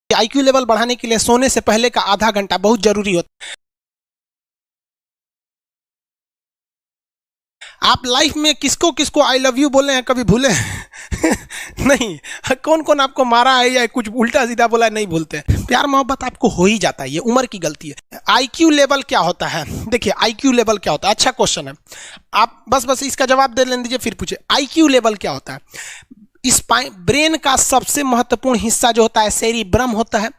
IQ level बढ़ाने के लिए सोने से पहले का आधा घंटा बहुत जरूरी होता है। आप लाइफ में किसको किसको आई लव यू बोले हैं कभी भूले हैं? नहीं। कौन कौन आपको मारा है या कुछ उल्टा सीधा बोला है नहीं भूलते हैं। प्यार मोहब्बत आपको हो ही जाता है, ये उम्र की गलती है। आईक्यू लेवल क्या होता है? देखिए आईक्यू लेवल क्या होता है, अच्छा क्वेश्चन है। आप बस इसका जवाब दे लेने दीजिए फिर पूछे आईक्यू लेवल क्या होता है। इस ब्रेन का सबसे महत्वपूर्ण हिस्सा जो होता है सेरिब्रम होता है।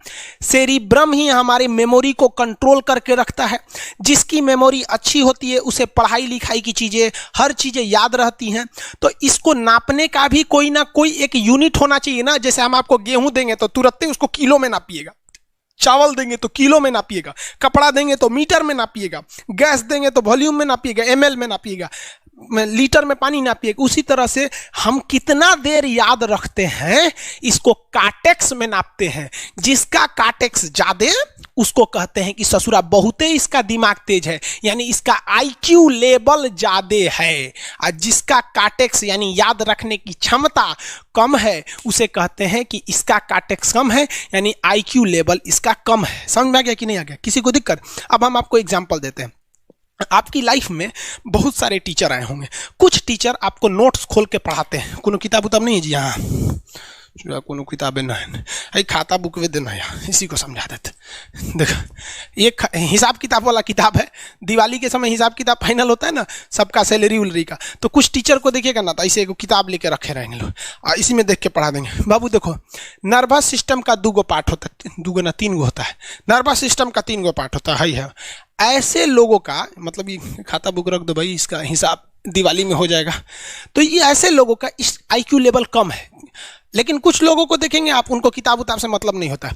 सेरिब्रम ही हमारी मेमोरी को कंट्रोल करके रखता है। जिसकी मेमोरी अच्छी होती है उसे पढ़ाई लिखाई की चीजें, हर चीजें याद रहती हैं। तो इसको नापने का भी कोई ना कोई एक यूनिट होना चाहिए ना। जैसे हम आपको गेहूं देंगे तो तुरंत ही उसको किलो में नापिएगा, चावल देंगे तो किलो में नापिएगा, कपड़ा देंगे तो मीटर में नापिएगा, गैस देंगे तो वॉल्यूम में नापिएगा, एमएल में नापिएगा, लीटर में पानी नापिएगा। उसी तरह से हम कितना देर याद रखते हैं इसको कार्टेक्स में नापते हैं। जिसका कार्टेक्स ज्यादा उसको कहते हैं कि ससुरा बहुते इसका दिमाग तेज है, यानी इसका आईक्यू लेवल ज्यादा है। और जिसका कार्टेक्स यानी याद रखने की क्षमता कम है उसे कहते हैं कि इसका कार्टेक्स कम है, यानी आईक्यू लेवल इसका कम है। समझ में आ गया कि नहीं आ गया? किसी को दिक्कत? अब हम आपको एग्जांपल देते हैं। आपकी लाइफ में बहुत सारे टीचर आए होंगे। कुछ टीचर आपको नोट्स खोल के पढ़ाते हैं। कोनो किताब उताब नहीं है जी? हाँ, कोनो किताबें ना है, खाता बुक वे देना है, इसी को समझा देते। देखो एक हिसाब किताब वाला किताब है। दिवाली के समय हिसाब किताब फाइनल होता है ना, सबका सैलरी उलरी का। तो कुछ टीचर को देखिएगा ना, तो ऐसे एक किताब लेके रखे रहेंगे लोग और इसी में देख के पढ़ा देंगे। बाबू देखो, नर्वस सिस्टम का 2 पार्ट होता है, 2 ना 3 होता है। नर्वस सिस्टम का 3 पार्ट होता है। ऐसे लोगों का मतलब ये खाता बुक रख दो भाई, इसका हिसाब दिवाली में हो जाएगा। तो ये ऐसे लोगों का इस आईक्यू लेवल कम है। लेकिन कुछ लोगों को देखेंगे आप, उनको किताब उताब से मतलब नहीं होता।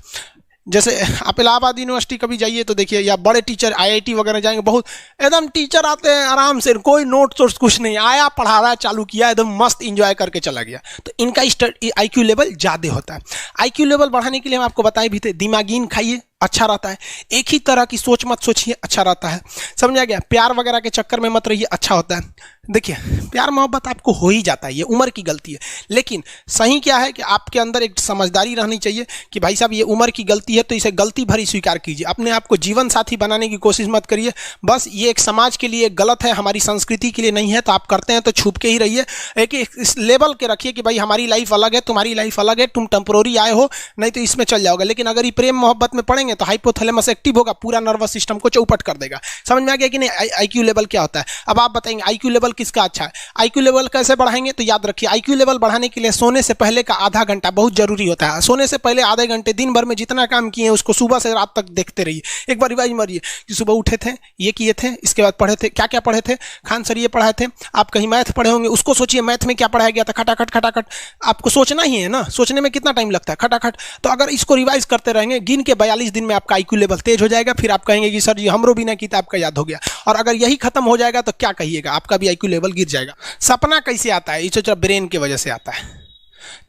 जैसे आप इलाहाबाद यूनिवर्सिटी कभी जाइए तो देखिए, या बड़े टीचर आईआईटी वगैरह जाएंगे, बहुत एकदम टीचर आते हैं आराम से, कोई नोट सोर्स कुछ नहीं, आया पढ़ा रहा है, चालू किया, एकदम मस्त इंजॉय करके चला गया। तो इनका आईक्यू लेवल ज़्यादा होता है। आईक्यू लेवल बढ़ाने के लिए हम आपको बताए भी थे, दिमागीन खाइए, अच्छा रहता है। एक ही तरह की सोच मत सोचिए, अच्छा रहता है। समझा गया? प्यार वगैरह के चक्कर में मत रहिए, अच्छा होता है। देखिए प्यार मोहब्बत आपको हो ही जाता है, ये उम्र की गलती है। लेकिन सही क्या है कि आपके अंदर एक समझदारी रहनी चाहिए कि भाई साहब ये उम्र की गलती है तो इसे गलती भरी स्वीकार कीजिए। अपने आप को जीवन साथी बनाने की कोशिश मत करिए। बस ये एक समाज के लिए गलत है, हमारी संस्कृति के लिए नहीं है। तो आप करते हैं तो छुप के ही रहिए। एक इस लेवल के रखिए कि भाई हमारी लाइफ अलग है, तुम्हारी लाइफ अलग है, तुम टेम्पोररी आए हो, नहीं तो इसमें चल जाओगे। लेकिन अगर ये प्रेम मोहब्बत में पड़ेंगे तो हाइपोथैलेमस एक्टिव होगा, पूरा नर्वस सिस्टम को चौपट कर देगा। समझ में आ गया कि नहीं आईक्यू लेवल क्या होता है? अब आप बताएंगे आईक्यू लेवल किसका अच्छा है, आईक्यू लेवल कैसे बढ़ाएंगे? तो याद रखिए, आईक्यू लेवल बढ़ाने के लिए सोने से पहले का आधा घंटा बहुत जरूरी होता है। सोने से पहले आधे घंटे दिन भर में जितना काम किए उसको सुबह से रात तक देखते रहिए। एक बार रिवाइज मारिए कि सुबह उठे थे, ये किए थे, इसके बाद पढ़े थे, क्या क्या पढ़े थे। खान सर ये पढ़ाए थे, आप कहीं मैथ पढ़े होंगे, उसको सोचिए मैथ में क्या पढ़ाया गया था, खटाखट खटाखट। आपको सोचना ही है ना, सोचने में कितना टाइम लगता है, खटाखट। तो अगर इसको रिवाइज करते रहेंगे, गिन के 42 दिन में आपका आईक्यू लेवल तेज हो जाएगा। फिर आप कहेंगे कि सर जी हमरो बिना किताब का याद हो गया। और अगर यही खत्म हो जाएगा तो क्या कहिएगा, आपका भी आईक्यू लेवल गिर जाएगा। सपना कैसे आता है? ये ब्रेन की वजह से आता है।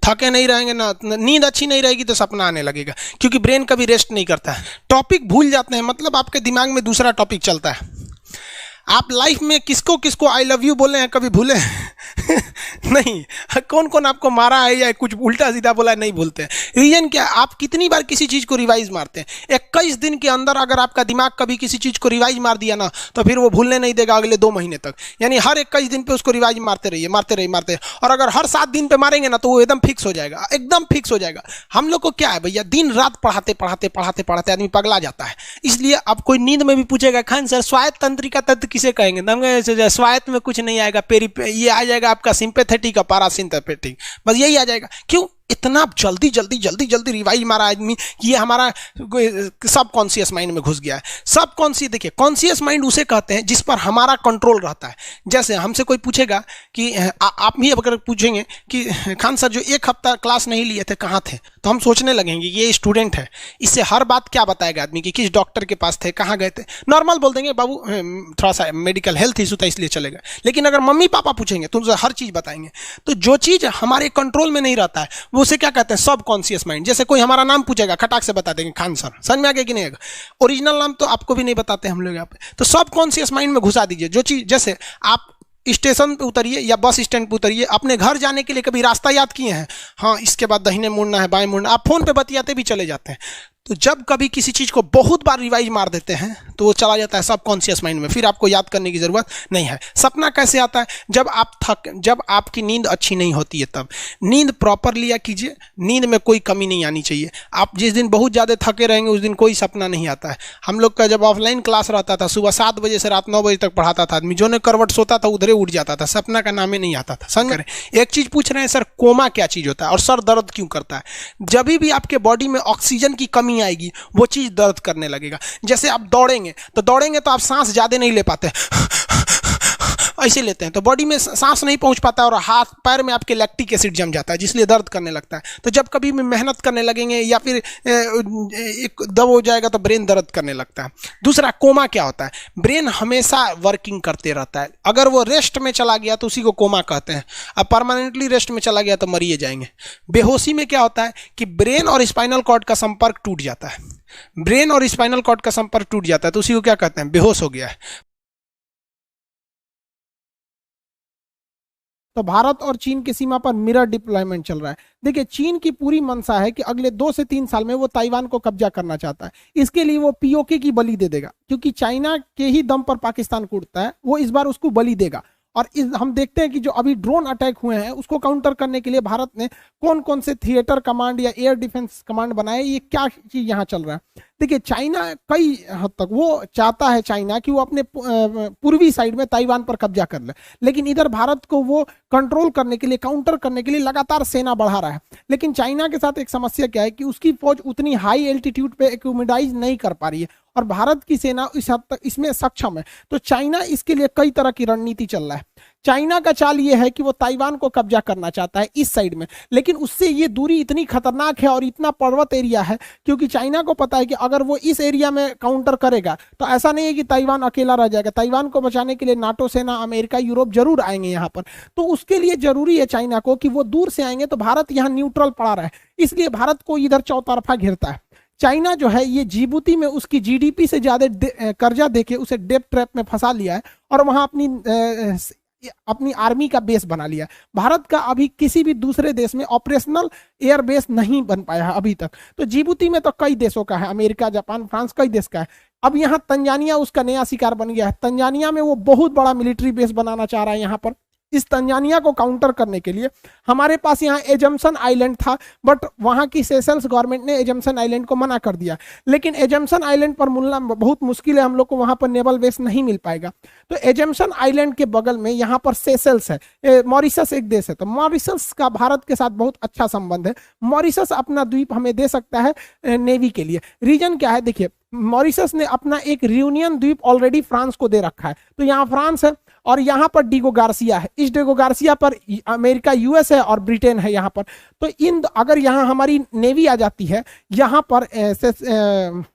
थके नहीं रहेंगे ना, नींद अच्छी नहीं रहेगी तो सपना आने लगेगा, क्योंकि ब्रेन कभी रेस्ट नहीं करता है। टॉपिक भूल जाते हैं, मतलब आपके दिमाग में दूसरा टॉपिक चलता है। आप लाइफ में किसको किसको आई लव यू बोले हैं कभी भूले हैं? नहीं। कौन कौन आपको मारा है या कुछ उल्टा सीधा बोला है नहीं भूलते हैं। रीजन क्या? आप कितनी बार किसी चीज को रिवाइज मारते हैं। 21 दिन के अंदर अगर आपका दिमाग कभी किसी चीज को रिवाइज मार दिया ना, तो फिर वो भूलने नहीं देगा अगले 2 महीने तक। यानी हर 21 दिन पे उसको रिवाइज मारते रहिए, मारते रहिए, मारते रहिए। और अगर हर 7 दिन पे मारेंगे ना तो वो एकदम फिक्स हो जाएगा, एकदम फिक्स हो जाएगा। हम लोग को क्या है भैया, दिन रात पढ़ाते पढ़ाते पढ़ाते पढ़ाते आदमी पगला जाता है। इसलिए अब कोई नींद में भी पूछेगा खान सर स्वायत्त तंत्रिका तत्व किसे कहेंगे, स्वायत्त में कुछ नहीं आएगा, ये आ जाएगा आपका सिंपैथेटिक और पैरासिम्पैथेटिक, बस यही आ जाएगा। क्यों इतना जल्दी जल्दी जल्दी जल्दी रिवाइज मारा आदमी कि ये हमारा सब कॉन्शियस माइंड में घुस गया है। सब कॉन्शियस, देखिए कॉन्शियस माइंड उसे कहते हैं जिस पर हमारा कंट्रोल रहता है। जैसे हमसे कोई पूछेगा कि आप भी अगर पूछेंगे कि खान सर जो 1 हफ्ता क्लास नहीं लिए थे कहाँ थे, तो हम सोचने लगेंगे ये स्टूडेंट है, इससे हर बात क्या बताएगा आदमी कि किस डॉक्टर के पास थे, कहाँ गए थे। नॉर्मल बोल देंगे बाबू थोड़ा सा मेडिकल हेल्थ इशू था इसलिए चले गए। लेकिन अगर मम्मी पापा पूछेंगे तो उनसे हर चीज़ बताएंगे। तो जो चीज़ हमारे कंट्रोल में नहीं रहता है वो उसे क्या कहते हैं, सब कॉन्शियस माइंड। जैसे कोई हमारा नाम पूछेगा खटाक से बता देंगे खान सर, समझ में आ गया कि नहीं? ओरिजिनल नाम तो आपको भी नहीं बताते हम लोग यहाँ पे। तो सब कॉन्शियस माइंड में घुसा दीजिए जो चीज़। जैसे आप स्टेशन पे उतरिए या बस स्टैंड पे उतरिए, अपने घर जाने के लिए कभी रास्ता याद किए हैं? हाँ, इसके बाद दाहिने मुड़ना है, बाएं मुड़ना, आप फोन पे बतियाते भी चले जाते हैं। तो जब कभी किसी चीज को बहुत बार रिवाइज मार देते हैं तो वो चला जाता है सबकॉन्शियस माइंड में, फिर आपको याद करने की जरूरत नहीं है। सपना कैसे आता है? जब आपकी नींद अच्छी नहीं होती है तब। नींद प्रॉपर लिया कीजिए, नींद में कोई कमी नहीं आनी चाहिए। आप जिस दिन बहुत ज़्यादा थके रहेंगे उस दिन कोई सपना नहीं आता है। हम लोग का जब ऑफलाइन क्लास रहता था, सुबह 7 बजे से रात 9 बजे तक पढ़ाता था आदमी, जो ने करवट सोता था उधरे उठ जाता था, सपना का नाम ही नहीं आता था। समझ रहे? एक चीज पूछ रहे हैं सर, कोमा क्या चीज होता है और सर दर्द क्यों करता है? जब भी आपके बॉडी में ऑक्सीजन की कमी आएगी वो चीज दर्द करने लगेगा। जैसे आप दौड़ेंगे तो आप सांस ज्यादा नहीं ले पाते, ऐसे लेते हैं तो बॉडी में सांस नहीं पहुंच पाता और हाथ पैर में आपके लैक्टिक एसिड जम जाता है, जिसलिए दर्द करने लगता है। तो जब कभी भी मेहनत करने लगेंगे या फिर एक दब हो जाएगा तो ब्रेन दर्द करने लगता है। दूसरा, कोमा क्या होता है? ब्रेन हमेशा वर्किंग करते रहता है, अगर वो रेस्ट में चला गया तो उसी को कोमा कहते हैं। अब परमानेंटली रेस्ट में चला गया तो मरिए जाएंगे। बेहोशी में क्या होता है कि ब्रेन और स्पाइनल कॉर्ड का संपर्क टूट जाता है, ब्रेन और स्पाइनल कॉर्ड का संपर्क टूट जाता है तो उसी को क्या कहते हैं? बेहोश हो गया है। तो भारत और चीन की सीमा पर मिरर डिप्लॉयमेंट चल रहा है। देखिए, चीन की पूरी मंशा है कि अगले 2 से 3 साल में वो ताइवान को कब्जा करना चाहता है। इसके लिए वो पीओके की बलि दे देगा, क्योंकि चाइना के ही दम पर पाकिस्तान को उठता है, वो इस बार उसको बलि देगा। और हम देखते हैं कि जो अभी ड्रोन अटैक हुए हैं उसको काउंटर करने के लिए भारत ने कौन कौन से थिएटर कमांड या एयर डिफेंस कमांड बनाए, ये क्या चीज यहाँ चल रहा है। देखिए, चाइना कई हद तक वो चाहता है चाइना कि वो अपने पूर्वी साइड में ताइवान पर कब्जा कर ले, लेकिन इधर भारत को वो कंट्रोल करने के लिए, काउंटर करने के लिए लगातार सेना बढ़ा रहा है। लेकिन चाइना के साथ एक समस्या क्या है कि उसकी फौज उतनी हाई एल्टीट्यूड पे एक्यूमिडाइज नहीं कर पा रही है और भारत की सेना इस हद तक इसमें सक्षम है। तो चाइना इसके लिए कई तरह की रणनीति चल रहा है। चाइना का चाल ये है कि वो ताइवान को कब्जा करना चाहता है इस साइड में, लेकिन उससे ये दूरी इतनी खतरनाक है और इतना पर्वत एरिया है, क्योंकि चाइना को पता है कि अगर वो इस एरिया में काउंटर करेगा तो ऐसा नहीं है कि ताइवान अकेला रह जाएगा। ताइवान को बचाने के लिए नाटो सेना, अमेरिका, यूरोप जरूर आएंगे यहाँ पर। तो उसके लिए जरूरी है चाइना को कि वो दूर से आएंगे तो भारत यहाँ न्यूट्रल पड़ा रहे, इसलिए भारत को इधर चौतरफा घेरता है। चाइना जो है ये जिबूती में उसकी जीडीपी से ज्यादा कर्जा देके उसे डेट ट्रैप में फंसा लिया है और वहां अपनी आर्मी का बेस बना लिया। भारत का अभी किसी भी दूसरे देश में ऑपरेशनल एयर बेस नहीं बन पाया है अभी तक। तो जिबूती में तो कई देशों का है, अमेरिका, जापान, फ्रांस, कई देश का है। अब यहाँ तंजानिया उसका नया शिकार बन गया है। तंजानिया में वो बहुत बड़ा मिलिट्री बेस बनाना चाह रहा है यहाँ पर। इस तंजानिया को काउंटर करने के लिए हमारे पास यहाँ एजम्पशन आइलैंड था, बट वहां की सेशल्स गवर्नमेंट ने एजम्पशन आइलैंड को मना कर दिया। लेकिन एजम्पशन आइलैंड पर मिलना बहुत मुश्किल है, हम लोग को वहां पर नेवल बेस नहीं मिल पाएगा। तो एजम्पशन आइलैंड के बगल में यहाँ पर सेशल्स है, मॉरिशस एक देश है, तो मॉरिशस का भारत के साथ बहुत अच्छा संबंध है। मॉरिशस अपना द्वीप हमें दे सकता है नेवी के लिए। रीजन क्या है? देखिए, मॉरिशस ने अपना एक रियूनियन द्वीप ऑलरेडी फ्रांस को दे रखा है, तो यहाँ फ्रांस है और यहाँ पर डिगो गार्सिया है। इस डिगो गार्सिया पर अमेरिका, यूएस है और ब्रिटेन है यहाँ पर। तो अगर यहाँ हमारी नेवी आ जाती है यहाँ पर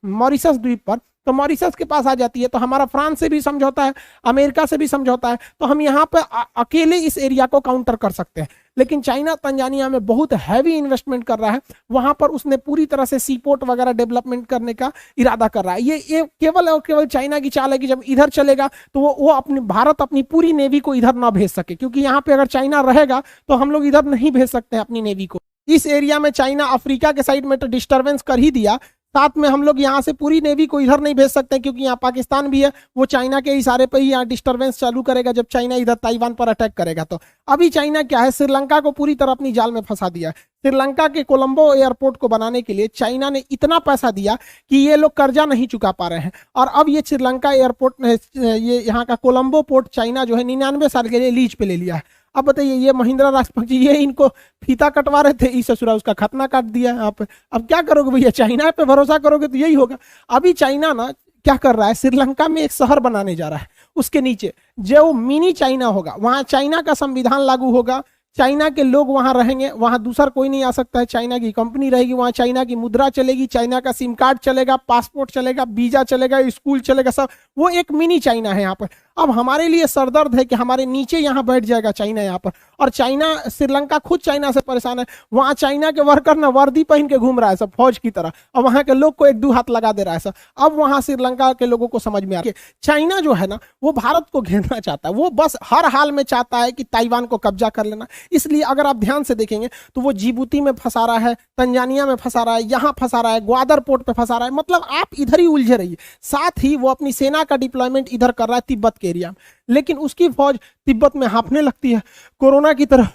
मॉरिशस द्वीप पर, तो मॉरिशस के पास आ जाती है, तो हमारा फ्रांस से भी समझौता है, अमेरिका से भी समझौता है, तो हम यहाँ पर अकेले इस एरिया को काउंटर कर सकते हैं। लेकिन चाइना तंजानिया में बहुत हैवी इन्वेस्टमेंट कर रहा है, वहां पर उसने पूरी तरह से सीपोर्ट वगैरह डेवलपमेंट करने का इरादा कर रहा है। ये केवल और केवल चाइना की चाल है कि जब इधर चलेगा तो वो भारत अपनी पूरी नेवी को इधर ना भेज सके, क्योंकि यहाँ पे अगर चाइना रहेगा तो हम लोग इधर नहीं भेज सकते हैं अपनी नेवी को। इस एरिया में चाइना अफ्रीका के साइड में तो डिस्टर्बेंस कर ही दिया, साथ में हम लोग यहाँ से पूरी नेवी को इधर नहीं भेज सकते क्योंकि यहाँ पाकिस्तान भी है, वो चाइना के इशारे पर ही यहाँ डिस्टर्बेंस चालू करेगा जब चाइना इधर ताइवान पर अटैक करेगा। तो अभी चाइना क्या है, श्रीलंका को पूरी तरह अपनी जाल में फंसा दिया। श्रीलंका के कोलंबो एयरपोर्ट को बनाने के लिए चाइना ने इतना पैसा दिया कि ये लोग कर्जा नहीं चुका पा रहे हैं, और अब ये श्रीलंका एयरपोर्ट, ये यहाँ का कोलंबो पोर्ट चाइना जो है 99 साल के लिए लीज पे ले लिया है। अब बताइए, ये महिंद्रा राजपक्षे ये इनको फीता कटवा रहे थे, इस ससुरा उसका खतना काट दिया है आप। अब क्या करोगे भैया, चाइना पे भरोसा करोगे तो यही होगा। अभी चाइना ना क्या कर रहा है, श्रीलंका में एक शहर बनाने जा रहा है, उसके नीचे जो मिनी चाइना होगा, वहां चाइना का संविधान लागू होगा, चाइना के लोग वहां रहेंगे, वहां दूसरा कोई नहीं आ सकता है, चाइना की कंपनी रहेगी, वहां चाइना की मुद्रा चलेगी, चाइना का सिम कार्ड चलेगा, पासपोर्ट चलेगा, वीजा चलेगा, स्कूल चलेगा, सब वो एक मिनी चाइना है यहाँ पर। अब हमारे लिए सरदर्द है कि हमारे नीचे यहाँ बैठ जाएगा चाइना यहाँ पर, और चाइना, श्रीलंका खुद चाइना से परेशान है। वहां चाइना के वर्कर ना वर्दी पहन के घूम रहा है सब फौज की तरह, और वहां के लोग को एक दो हाथ लगा दे रहा है सब। अब वहां श्रीलंका के लोगों को समझ में आ रहा है चाइना जो है ना वो भारत को घेरना चाहता है, वो बस हर हाल में चाहता है कि ताइवान को कब्जा कर लेना। इसलिए अगर आप ध्यान से देखेंगे तो वो जिबूती में फंसा रहा है, तंजानिया में फंसा रहा है, यहाँ फंसा रहा है, ग्वादर पोर्ट पे फंसा रहा है, मतलब आप इधर ही उलझे रहिए। साथ ही वो अपनी सेना का डिप्लॉयमेंट इधर कर रहा है तिब्बत के एरिया में, लेकिन उसकी फौज तिब्बत में हाँफने लगती है कोरोना की तरह,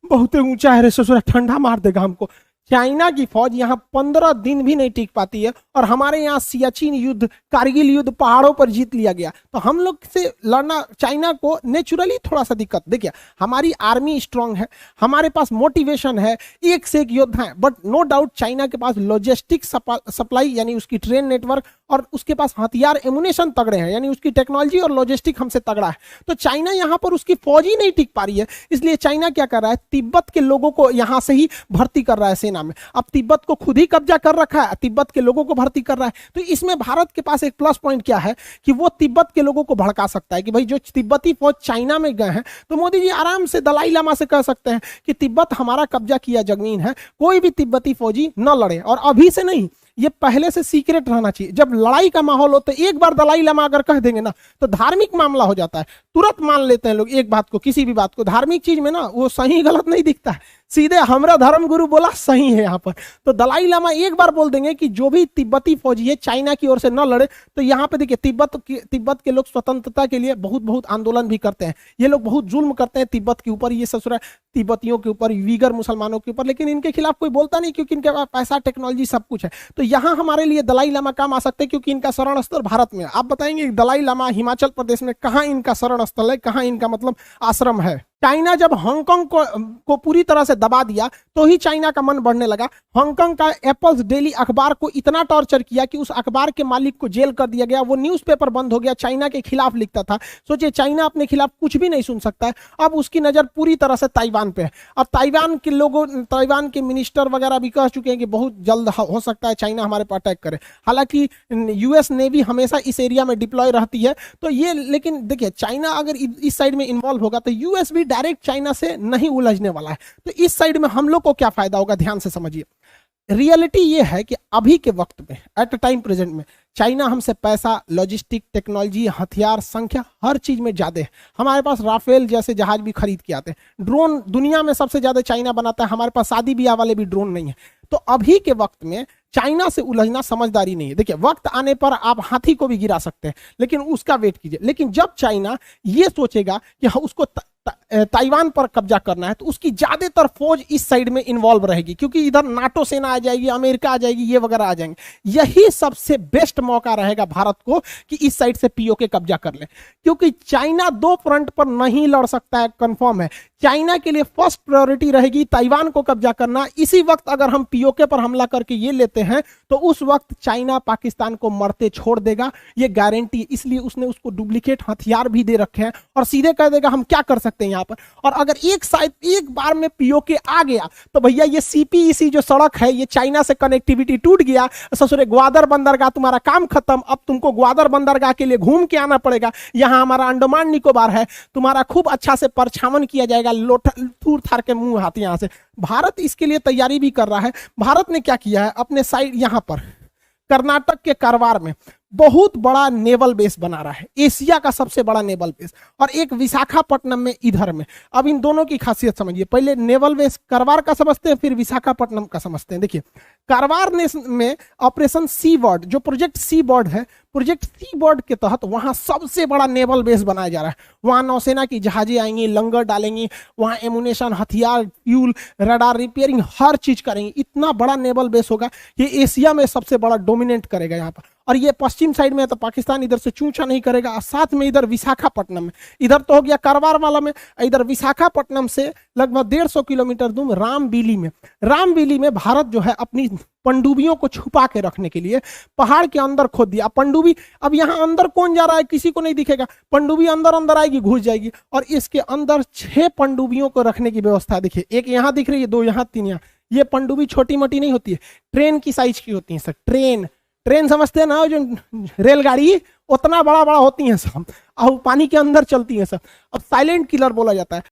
बहुत ऊंचा है रे ससुरा, ठंडा मार देगा हमको। चाइना की फौज यहाँ 15 दिन भी नहीं टिक पाती है, और हमारे यहाँ सियाचिन युद्ध, कारगिल युद्ध पहाड़ों पर जीत लिया गया, तो हम लोग से लड़ना चाइना को नेचुरली थोड़ा सा दिक्कत। देखिए हमारी आर्मी स्ट्रांग है, हमारे पास मोटिवेशन है, एक से एक योद्धा है, बट नो डाउट चाइना के पास लॉजिस्टिक सप्लाई यानी उसकी ट्रेन नेटवर्क, और उसके पास हथियार एमुनेशन तगड़े हैं, यानी उसकी टेक्नोलॉजी और लॉजिस्टिक हमसे तगड़ा है। तो चाइना यहाँ पर उसकी फौज ही नहीं टिक पा रही है, इसलिए चाइना क्या कर रहा है, तिब्बत के लोगों को यहाँ से ही भर्ती कर रहा है सेना में। अब तिब्बत को खुद ही कब्जा कर रखा है, तिब्बत के लोगों को भर्ती कर रहा है। तो इसमें भारत के पास एक प्लस पॉइंट क्या है कि वो तिब्बत के लोगों को भड़का सकता है कि भाई जो तिब्बती फौज चाइना में गए हैं, तो मोदी जी आराम से दलाई लामा से कह सकते हैं कि तिब्बत हमारा कब्जा किया जमीन है, कोई भी तिब्बती फौजी न लड़े। और अभी से नहीं, ये पहले से सीक्रेट रहना चाहिए। जब लड़ाई का माहौल हो तो एक बार दलाई लामा अगर कह देंगे ना तो धार्मिक मामला हो जाता है, तुरंत मान लेते हैं लोग एक बात को, किसी भी बात को। धार्मिक चीज में ना वो सही गलत नहीं दिखता है, सीधे हमरा धर्म गुरु बोला सही है यहाँ पर। तो दलाई लामा एक बार बोल देंगे कि जो भी तिब्बती फौजी है चाइना की ओर से न लड़े, तो यहाँ पे देखिए तिब्बत के लोग स्वतंत्रता के लिए बहुत बहुत आंदोलन भी करते हैं, ये लोग बहुत जुल्म करते हैं तिब्बत के ऊपर, ये ससुरा तिब्बतियों के ऊपर, वीगर मुसलमानों के ऊपर, लेकिन इनके खिलाफ कोई बोलता नहीं क्योंकि इनके पास पैसा, टेक्नोलॉजी सब कुछ है। तो यहाँ हमारे लिए दलाई लामा काम आ सकते हैं क्योंकि इनका शरण स्थल भारत में है। आप बताएंगे दलाई लामा हिमाचल प्रदेश में कहाँ इनका शरण स्थल है, कहाँ इनका मतलब आश्रम है। चाइना जब हांगकांग को पूरी तरह से दबा दिया तो ही चाइना का मन बढ़ने लगा। हांगकांग का एप्पल्स डेली अखबार को इतना टॉर्चर किया कि उस अखबार के मालिक को जेल कर दिया गया, वो न्यूज़पेपर बंद हो गया, चाइना के खिलाफ लिखता था। सोचिए चाइना अपने खिलाफ कुछ भी नहीं सुन सकता है, अब उसकी नज़र पूरी तरह से ताइवान पे है। अब ताइवान के लोगों, ताइवान के मिनिस्टर वगैरह भी कह चुके हैं कि बहुत जल्द हो सकता है चाइना हमारे पर अटैक करे। हालांकि यूएस नेवी हमेशा इस एरिया में डिप्लॉय रहती है, तो ये, लेकिन देखिए चाइना अगर इस साइड में इन्वॉल्व होगा तो यूएस भी डायरेक्ट चाइना से नहीं उलझने वाला है। तो इस साइड में हम लोग को क्या फायदा होगा, ध्यान से समझिए। रियलिटी ये है कि अभी के वक्त में, एट टाइम प्रेजेंट में, चाइना हमसे पैसा, लॉजिस्टिक, टेक्नोलॉजी, हथियार, संख्या, हर चीज में ज्यादा है। हमारे पास राफेल जैसे जहाज भी खरीद के आते हैं, ड्रोन दुनिया में सबसे ज्यादा चाइना बनाता है, हमारे पास शादी ब्याह वाले भी ड्रोन नहीं है। तो अभी के वक्त में चाइना से उलझना समझदारी नहीं है। देखिए वक्त आने पर आप हाथी को भी गिरा सकते हैं, लेकिन उसका वेट कीजिए। लेकिन जब चाइना ये सोचेगा कि उसको ताइवान पर कब्जा करना है, तो उसकी ज्यादातर फौज इस साइड में इन्वॉल्व रहेगी, क्योंकि इधर नाटो सेना आ जाएगी, अमेरिका आ जाएगी, ये वगैरह आ जाएंगे। यही सबसे बेस्ट मौका रहेगा भारत को कि इस साइड से पीओके कब्जा कर ले, क्योंकि चाइना दो फ्रंट पर नहीं लड़ सकता है, कंफर्म है। चाइना के लिए फर्स्ट प्रायोरिटी रहेगी ताइवान को कब्जा करना। इसी वक्त अगर हम पीओके पर हमला करके ये लेते हैं तो उस वक्त चाइना पाकिस्तान को मरते छोड़ देगा, ये गारंटी। इसलिए उसने उसको डुप्लीकेट हथियार भी दे रखे हैं और सीधे कह देगा हम क्या कर सकते हैं यहाँ पर। और अगर एक बार में पीओके आ गया तो भैया ये सीपीईसी जो सड़क है, ये चाइना से कनेक्टिविटी टूट गया, ससुरे ग्वादर बंदरगाह तुम्हारा काम खत्म। अब तुमको ग्वादर बंदरगाह के लिए घूम के आना पड़ेगा। यहाँ हमारा अंडमान निकोबार है, तुम्हारा खूब अच्छा से परछावन किया जाएगा, थूर थार के मुंह हाथ। यहाँ से भारत इसके लिए तैयारी भी कर रहा है। भारत ने क्या किया है, अपने साइड यहाँ पर कर्नाटक के कारवार में बहुत बड़ा नेवल बेस बना रहा है, एशिया का सबसे बड़ा नेवल बेस, और एक विशाखापट्टनम में इधर में। अब इन दोनों की खासियत समझिए, पहले नेवल बेस कारवार का समझते हैं, फिर विशाखापट्टनम का समझते हैं। देखिए कारवार में ऑपरेशन सी बर्ड, जो प्रोजेक्ट सी बर्ड है, प्रोजेक्ट सी बर्ड के तहत वहां सबसे बड़ा नेवल बेस बनाया जा रहा है। वहां नौसेना की जहाजें आएंगी, लंगर डालेंगी, वहां एमुनेशन, हथियार, फ्यूल, रडार रिपेयरिंग, हर चीज करेंगे। इतना बड़ा नेवल बेस होगा, ये एशिया में सबसे बड़ा डोमिनेट करेगा यहाँ पर। और ये पश्चिम साइड में है तो पाकिस्तान इधर से चूंचा नहीं करेगा। और साथ में इधर विशाखापट्टनम में, इधर तो हो गया कारवार वाला में, इधर विशाखापट्टनम से लगभग 150 किलोमीटर दूर रामबीली में भारत जो है अपनी पनडुब्बियों को छुपा के रखने के लिए पहाड़ के अंदर खोद दिया। पनडुब्बी, अब यहाँ अंदर कौन जा रहा है किसी को नहीं दिखेगा, पनडुब्बी अंदर आएगी, घुस जाएगी, और इसके अंदर 6 पनडुब्बियों को रखने की व्यवस्था। देखिए एक यहाँ दिख रही है, 2 यहाँ, 3 यहाँ। ये पनडुब्बी छोटी मोटी नहीं होती है, ट्रेन की साइज की होती है सर, ट्रेन ट्रेन समझते हैं ना, जो रेलगाड़ी उतना बड़ा बड़ा होती है सब, और पानी के अंदर चलती है सब। अब साइलेंट किलर बोला जाता है।